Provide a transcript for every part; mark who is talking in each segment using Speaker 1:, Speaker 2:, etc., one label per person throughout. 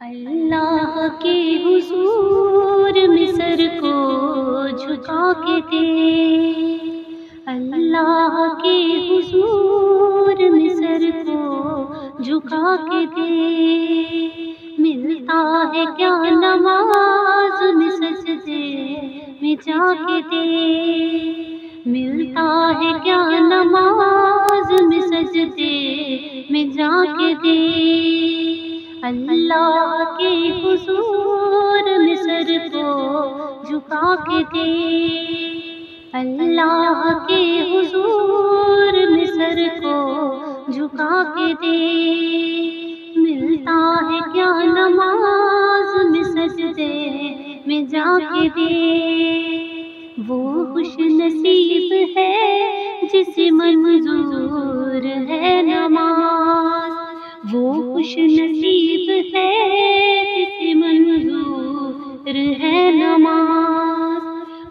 Speaker 1: اللہ کے حضور میں سر کو جھکا کے دے، اللہ کے حضور میں سر کو جھکا کے دے، ملتا ہے کیا نماز میں سجدے میں جا کے دے، ملتا ہے کیا نماز میں سجدے میں جا کے دے، اللہ کے حضور میں سر کو جھکا کے دے، اللہ کے حضور میں سر کو جھکا کے دے، ملتا ہے کیا نماز میں سجدے میں جا کے دے، وہ خوش نصیب ہے جس منظور ہے نماز، وہ خوش نصیب ہے جس منظور ہے نماز،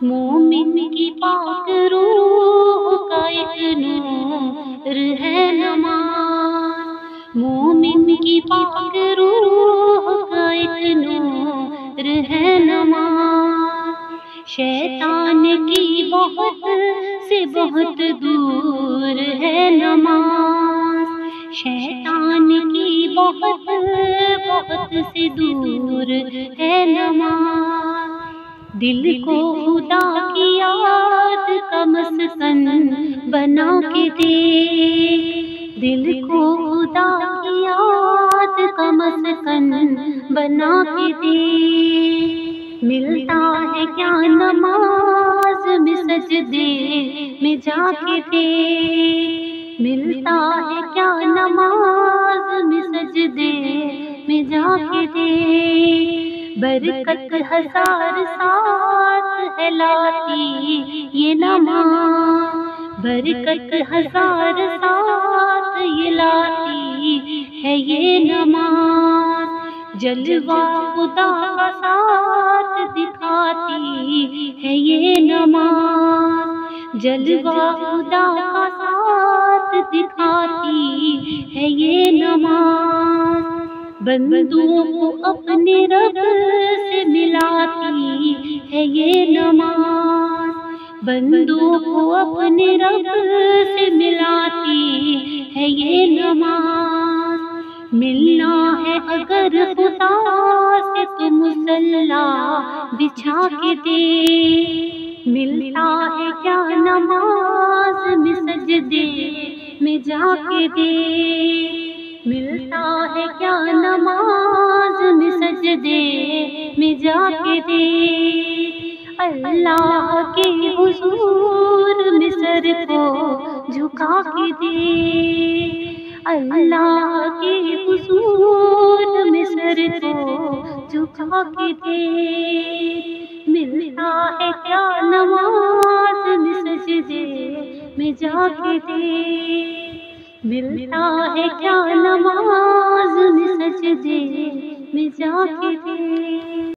Speaker 1: مومن کی پاک روح کا ایک نور ہے نماز، مومن کی پاک روح کا ایک نور ہے نماز، شیطان کی بہت سے بہت دور ہے نماز، شیطان کی بہت بہت سے دور ہے نماز، دل کو خدا کی یاد کا مسکن بنا کے دے، دل کو خدا کی یاد کا مسکن بنا کے دے، ملتا ہے کیا نماز میں سجدے میں جا کے دے، ملتا ہے کیا نماز میں سجدے میں جا کے دے، برکت ہزار ساتھ ہے لاتی یہ نماز، برکت ہزار ساتھ یہ لاتی ہے یہ نماز، جلوہ خدا کا ساتھ دکھاتی ہے یہ نماز، جلوہ خدا کا ساتھ دکھاتی ہے یہ نماز، بندوں کو اپنے رب سے ملاتی ہے یہ نماز، بندوں کو اپنے رب سے ملاتی ہے یہ نماز، ملنا ہے اگر خدا سے تو مصلی بچھا کے دے، ملتا ہے کیا نماز میں سجدے میں جا کے دے، ملتا ہے کیا نماز میں سجدے میں جا کے دے، اللہ کے حضور میں سر کو جھکا کے دے، اللہ کے حضور میں سر کو جھکا کے دے، ملتا ہے کیا نماز میں سجدے میں جا کے دے، ملتا ہے کیا نماز میں سجدے میں جا کے دے۔